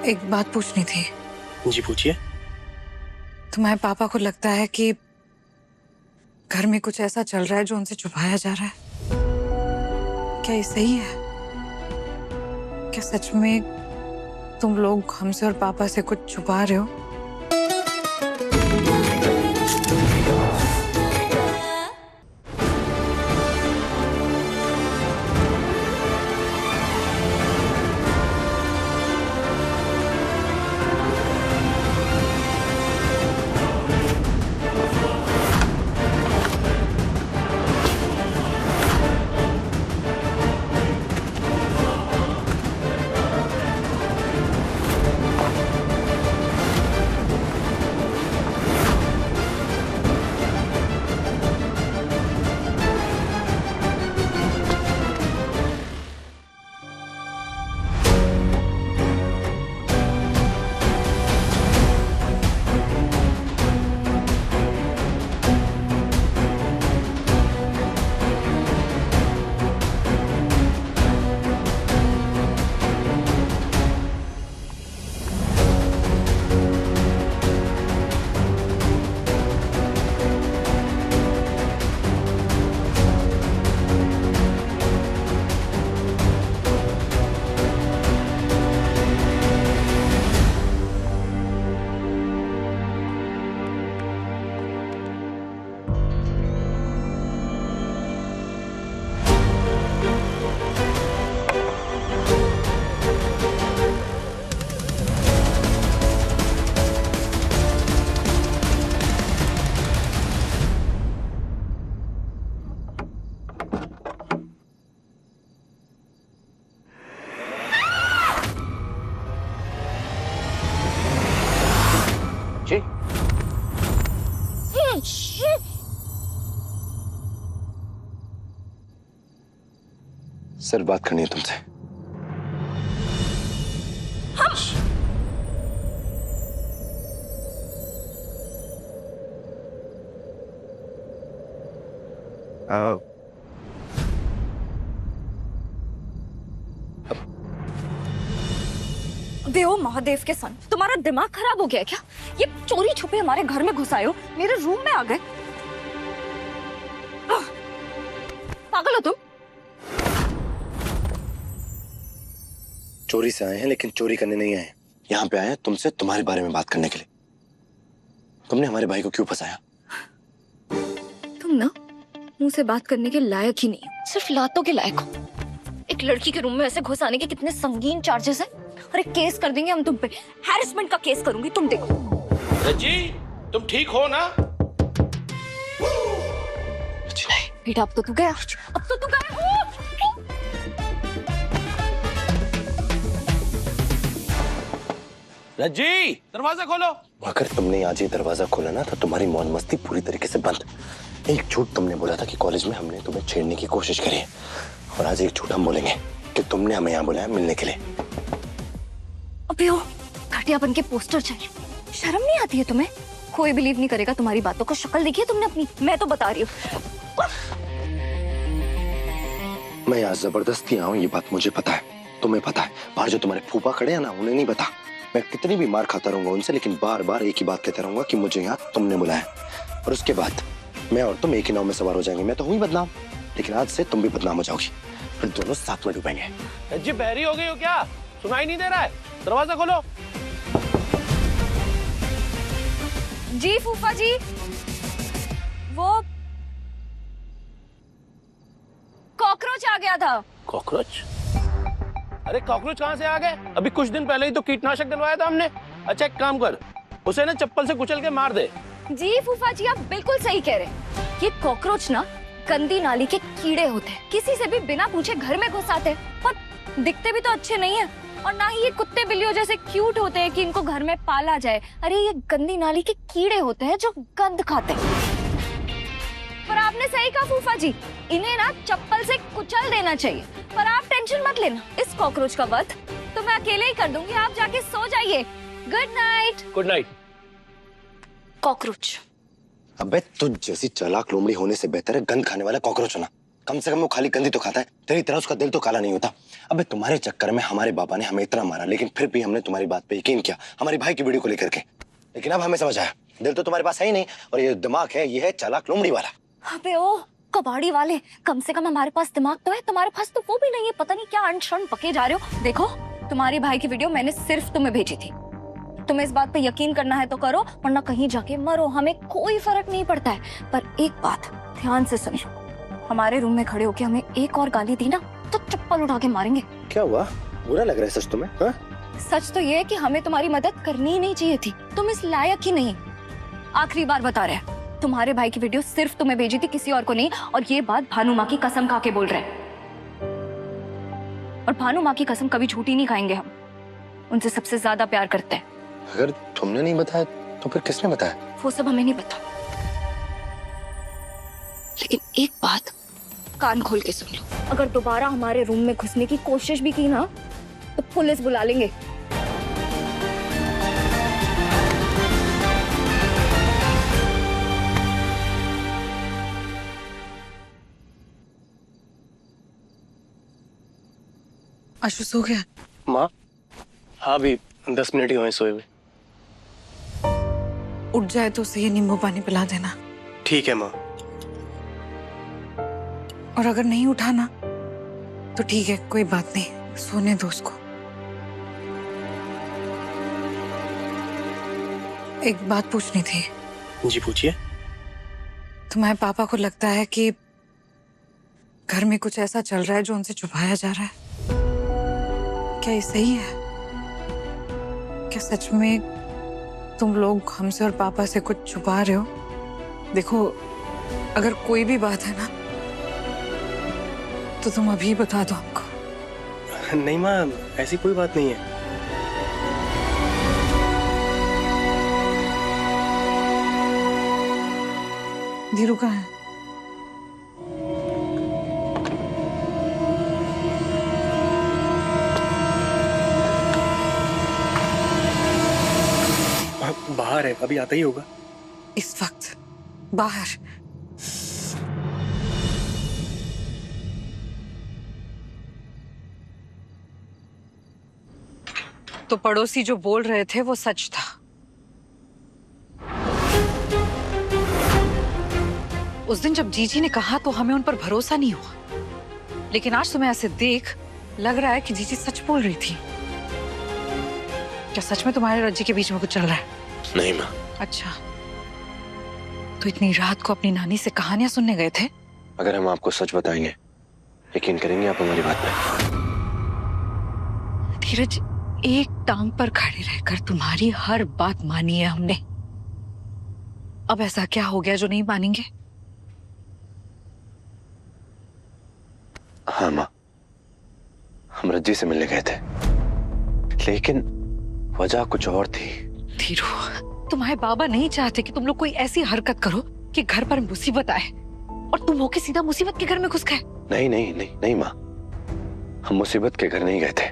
एक बात पूछनी थी। जी पूछिए। तुम्हारे पापा को लगता है कि घर में कुछ ऐसा चल रहा है जो उनसे छुपाया जा रहा है। क्या ये सही है? क्या सच में तुम लोग हमसे और पापा से कुछ छुपा रहे हो? सर बात करनी है तुमसे। देव महादेव के सन, तुम्हारा दिमाग खराब हो गया है क्या? ये चोरी छुपे हमारे घर में घुस आए हो, मेरे रूम में आ गए। पागल हो तुम? चोरी से आए हैं लेकिन चोरी करने नहीं आए हैं। यहाँ पे आए हैं तुमसे तुम्हारे बारे में बात करने के लिए। तुमने हमारे भाई को क्यों फंसाया? तुम ना मुंह से बात करने के लायक ही नहीं हो, सिर्फ लातों के लायक हो। एक लड़की के रूम में ऐसे घुस आने के कितने संगीन चार्जेस हैं। अरे केस कर देंगे हम तुम पे, हैरेसमेंट का केस करूंगी, तुम देखो। रज्जी तुम ठीक हो ना? नहीं बेटा अब तो तू गया, अब तो तू गया। रज्जी दरवाजा खोलो। अगर तुमने आज ये दरवाजा खोला ना तो तुम्हारी मौज मस्ती पूरी तरीके से बंद। एक झूठ तुमने बोला था कि कॉलेज में हमने तुम्हें छेड़ने की कोशिश करी है, और आज एक झूठ हम बोलेंगे कि तुमने हमें यहाँ बुलाया मिलने के लिए। अबे ओ घटियापन के पोस्टर चाहिए, शर्म नहीं आती है तुम्हें? कोई बिलीव नहीं करेगा तुम्हारी बातों को। शक्ल देखी है तुमने अपनी? मैं तो बता रही हूँ। मैं यहाँ जबरदस्ती आऊँ ये बात मुझे पता है, तुम्हें पता है। बाहर जो तुम्हारे फूफा खड़े हैं ना उन्हें नहीं पता। मैं कितनी भी मार खाता रहूंगा उनसे, लेकिन बार बार एक ही बात कहता रहूंगा कि मुझे यहाँ तुमने बुलाया। और उसके बाद मैं और तुम एक ही नाव में सवार हो जाएंगे। मैं तो हुई बदनाम, लेकिन आज से तुम भी बदनाम हो जाओगी, फिर दोनों साथ में डूबेंगे। रज्जी बहरी हो गई हो क्या? सुनाई नहीं दे रहा है? दरवाजा खोलो। जी फूफा जी, वो कॉकरोच आ गया था। कॉकरोच? अरे कॉकरोच कहाँ से आ गए? अभी कुछ दिन पहले ही तो कीटनाशक डलवाया था हमने। अच्छा एक काम कर, उसे ना चप्पल से कुचल के मार दे। जी फूफा जी आप बिल्कुल सही कह रहे हैं। ये कॉकरोच ना गंदी नाली के कीड़े होते हैं, किसी से भी बिना पूछे घर में घुस आते हैं, पर दिखते भी तो अच्छे नहीं है, और ना ही ये कुत्ते बिल्लियों जैसे क्यूट होते हैं कि इनको घर में पाला जाए। अरे ये गंदी नाली के कीड़े होते हैं जो गंद खाते हैं। पर आपने सही कहा फूफा जी, इन्हें ना चप्पल से कुचल देना चाहिए। पर आप टेंशन मत लेना, इस कॉकरोच का वध तो मैं अकेले ही कर दूंगी। आप जाके सो जाइए। Good night. Good night. Cockroach. अबे तुझ जैसी चालाक लोमड़ी होने से बेहतर है गंद खाने वाला कॉकरोच होना। कम से कम वो खाली कंदी तो खाता है, तेरी तरह उसका दिल तो काला नहीं होता। अबे तुम्हारे चक्कर में हमारे पापा ने हमें इतना मारा, लेकिन फिर भी हमने तुम्हारी बात पे यकीन किया, हमारे भाई की वीडियो को लेकर के। लेकिन अब हमें समझ आया, दिल तो तुम्हारे पास है ही नहीं, और ये दिमाग है, ये है चालाक लोमड़ी वाला। अबे ओ कबाड़ी वाले, कम से कम हमारे पास दिमाग तो है, तुम्हारे पास तो वो भी नहीं है। पता नहीं क्या अनशन पके जा रहे हो। देखो, तुम्हारे भाई की वीडियो मैंने सिर्फ तुम्हें भेजी थी। तुम्हें इस बात पे यकीन करना है तो करो, वरना कहीं जाके मरो, हमें कोई फर्क नहीं पड़ता है। पर एक बात ध्यान से सुनिए, हमारे रूम में खड़े होके हमें एक और गाली दी ना तो चप्पल उठा के मारेंगे। क्या हुआ? बुरा लग रहा है सच तुम्हें? हाँ? सच तो ये है कि हमें तुम्हारी मदद करनी ही नहीं चाहिए थी, तुम इस लायक ही नहीं। आखिरी बार बता रहे हैं, तुम्हारे भाई की वीडियो सिर्फ तुम्हें भेजी थी, किसी और को नहीं। और ये बात भानु माँ की कसम खा के बोल रहे हैं, और भानु माँ की कसम कभी झूठी नहीं खाएंगे हम, उनसे सबसे ज्यादा प्यार करते हैं। अगर तुमने नहीं बताया तो फिर किसने बताया? वो सब हमें नहीं पता, लेकिन एक बात कान खोल के सुन लो, अगर दोबारा हमारे रूम में घुसने की कोशिश भी की ना तो पुलिस बुला लेंगे। आशु सो गया? माँ, हाँ अभी 10 मिनट ही हुए सोए हुए। उठ जाए तो उसे ये नींबू पानी पिला देना। ठीक है माँ। और अगर नहीं उठा ना तो ठीक है, कोई बात नहीं, सोने दो उसको। एक बात पूछनी थी। जी पूछिए। तुम्हारे पापा को लगता है कि घर में कुछ ऐसा चल रहा है जो उनसे छुपाया जा रहा है, क्या ये सही है? क्या सच में तुम लोग हमसे और पापा से कुछ छुपा रहे हो? देखो, अगर कोई भी बात है ना तो तुम अभी बता दो हमको। नहीं माँ, ऐसी कोई बात नहीं है। धीरू कहाँ है? बाहर है, अभी आता ही होगा। इस वक्त बाहर? तो पड़ोसी जो बोल रहे थे वो सच था। उस दिन जब जीजी ने कहा तो हमें उन पर भरोसा नहीं हुआ, लेकिन आज तुम्हें ऐसे देख लग रहा है कि जीजी सच बोल रही थी। क्या सच में तुम्हारे रज्जी के बीच में कुछ चल रहा है? नहीं माँ। अच्छा, तो इतनी रात को अपनी नानी से कहानियां सुनने गए थे? अगर हम आपको सच बताएंगे, यकीन करेंगे आप हमारी बात पे? धीरज, एक टांग पर खड़े रहकर तुम्हारी हर बात मानी है हमने। अब ऐसा क्या हो गया जो नहीं मानेंगे? हाँ माँ, हम रज्जी से मिलने गए थे, लेकिन वजह कुछ और थी। धीरू, तुम्हारे बाबा नहीं चाहते कि तुम लोग कोई ऐसी हरकत करो कि घर पर मुसीबत आए और तुम होके सीधा मुसीबत के घर में घुस गए। नहीं नहीं नहीं नहीं माँ, हम मुसीबत के घर नहीं गए थे।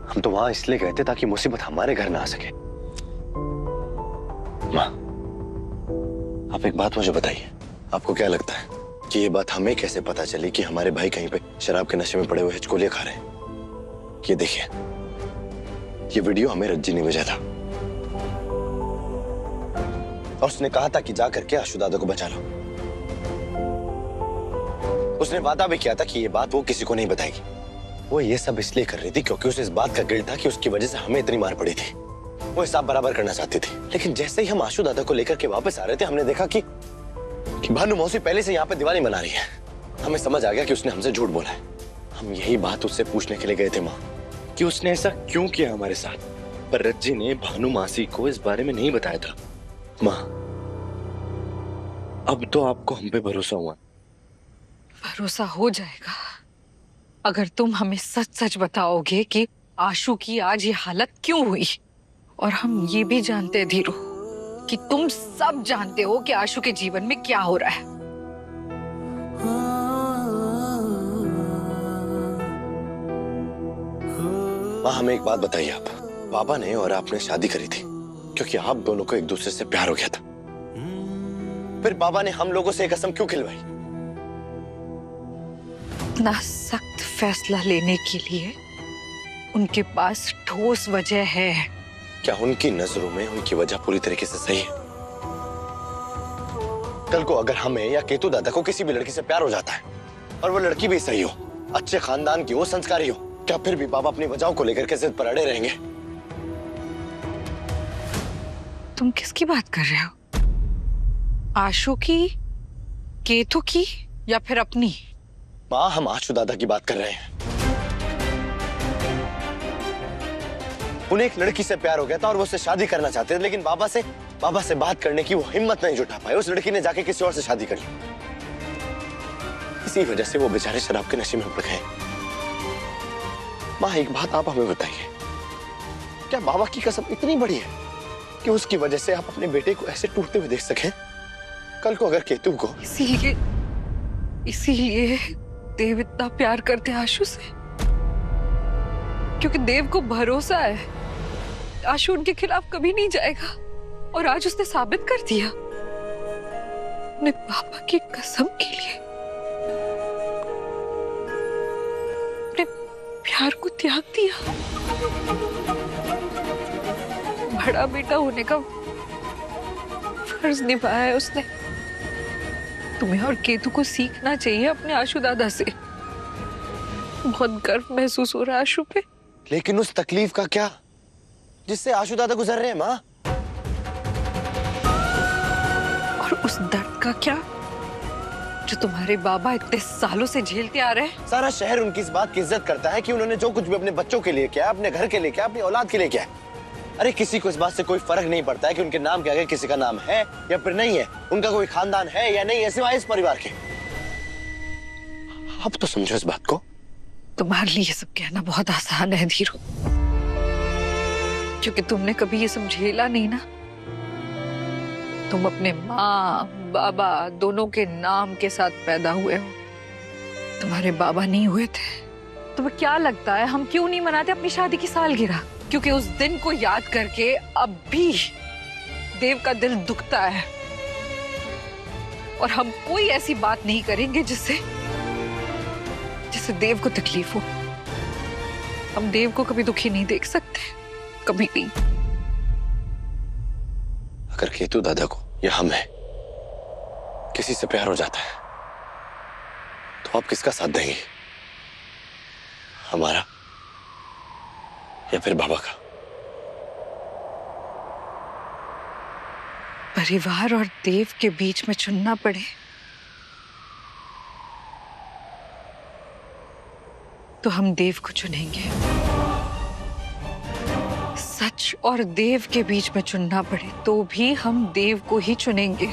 हम तो वहां इसलिए गए थे ताकि मुसीबत हमारे घर ना आ सके। माँ, आप एक बात मुझे बताइए, आपको क्या लगता है कि ये बात हमें कैसे पता चली कि हमारे भाई कहीं पे शराब के नशे में पड़े हुए हिचकोलियां खा रहे हैं? ये देखिए, ये वीडियो हमें रज्जी ने भेजा था और उसने कहा था कि जा करके आशु दादा को बचा लो। उसने वादा भी किया था कि ये बात वो किसी को नहीं बताएगी। वो ये सब इसलिए कर रही थी क्योंकि उसे इस बात का गिल्ट था कि उसकी वजह से हमें इतनी मार पड़ी थी। वो हिसाब बराबर करना चाहती थी। लेकिन जैसे ही हम आशु दादा को लेकर के वापस आ रहे थे, हमने देखा कि भानु मौसी पहले से यहाँ पे दिवाली मना रही है। हमें समझ आ गया कि उसने हमसे झूठ बोला है। हम यही बात उससे पूछने के लिए गए थे माँ, कि उसने ऐसा क्यों किया हमारे साथ। पर रज्जी ने भानु मासी को इस बारे में नहीं बताया था। माँ, अब तो आपको हम पे भरोसा हुआ। भरोसा हो जाएगा अगर तुम हमें सच सच बताओगे कि आशु की आज ये हालत क्यों हुई। और हम ये भी जानते हैं धीरू कि तुम सब जानते हो कि आशु के जीवन में क्या हो रहा है। माँ, हमें एक बात बताइए, आप पापा ने और आपने शादी करी थी क्योंकि आप दोनों को एक दूसरे से प्यार हो गया था। फिर पापा ने हम लोगों से एक कसम क्यों खिलवाई? इतना सख्त फैसला लेने के लिए उनके पास ठोस वजह है। क्या उनकी नजरों में उनकी वजह पूरी तरीके से सही है? कल को अगर हमें या केतु दादा को किसी भी लड़की से प्यार हो जाता है और वो लड़की भी सही हो, अच्छे खानदान की हो, संस्कारी हो, क्या फिर भी बाबा अपनी वजहों को लेकर के जिद पर अड़े रहेंगे? तुम किसकी बात कर रहे हो? आशु की, केतु की या फिर अपनी? माँ, हम आशु दादा की बात कर रहे हैं। उन्हें एक लड़की से प्यार हो गया था और वो उससे शादी करना चाहते थे, लेकिन बाबा से बात करने की वो हिम्मत नहीं जुटा पाए। उस लड़की ने जाके किसी और से शादी कर ली। इसी वजह से वो बेचारे शराब के नशे में पड़ गए। माँ, एक बात आप हमें बताइए, क्या बाबा की कसम इतनी बड़ी है कि उसकी वजह से आप अपने बेटे को ऐसे टूटते हुए देख सकें? कल को अगर केतु को इसीलिए देव इतना प्यार करते आशु से, क्योंकि देव को भरोसा है आशु उनके खिलाफ कभी नहीं जाएगा, और आज उसने साबित कर दिया। अपने पापा की कसम के लिए अपने प्यार को त्याग दिया। बड़ा बेटा होने का फर्ज निभाया है उसने। तुम्हें और केतु को सीखना चाहिए अपने आशु दादा से। बहुत गर्व महसूस हो रहा है आशु पे। लेकिन उस तकलीफ का क्या जिससे आशु दादा गुजर रहे हैं माँ? और उस दर्द का क्या जो तुम्हारे बाबा इतने सालों से झेलते आ रहे हैं? सारा शहर उनकी इस बात की इज्जत करता है कि उन्होंने जो कुछ भी अपने बच्चों के लिए किया, अपने घर के लिए किया, अपनी औलाद के लिए किया। अरे किसी को इस बात से कोई फर्क नहीं पड़ता है कि उनके नाम के आगे किसी का नाम है या फिर नहीं है, उनका कोई खानदान है या नहीं है, सिवाय इस परिवार के। अब तो समझो इस बात को। तुम्हारे लिए ये सब कहना बहुत आसान है धीरू, क्योंकि तुमने कभी ये सब झेला नहीं ना। तुम अपने माँ बाबा दोनों के नाम के साथ पैदा हुए हो, तुम्हारे बाबा नहीं हुए थे। तुम्हें क्या लगता है हम क्यों नहीं मनाते अपनी शादी की सालगिरह? क्योंकि उस दिन को याद करके अब भी देव का दिल दुखता है, और हम कोई ऐसी बात नहीं करेंगे जिससे देव को तकलीफ हो। हम देव को कभी दुखी नहीं देख सकते, कभी नहीं। अगर केतु दादा को या हमें किसी से प्यार हो जाता है तो आप किसका साथ देंगे? हमारा या फिर बाबा का? परिवार और देव के बीच में चुनना पड़े तो हम देव को चुनेंगे। सच और देव के बीच में चुनना पड़े तो भी हम देव को ही चुनेंगे।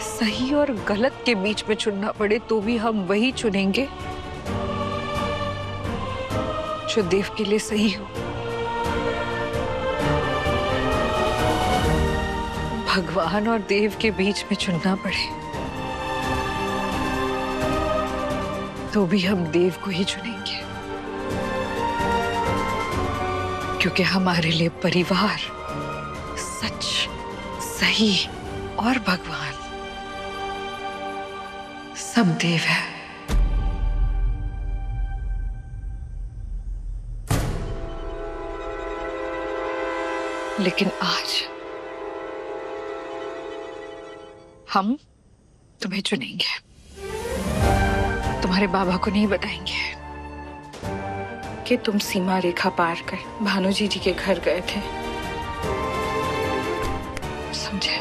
सही और गलत के बीच में चुनना पड़े तो भी हम वही चुनेंगे जो देव के लिए सही हो। भगवान और देव के बीच में चुनना पड़े तो भी हम देव को ही चुनेंगे, क्योंकि हमारे लिए परिवार, सच, सही और भगवान सब देव है। लेकिन आज हम तुम्हें चुनेंगे। तुम्हारे बाबा को नहीं बताएंगे कि तुम सीमा रेखा पार कर भानुजी जी के घर गए थे, समझे?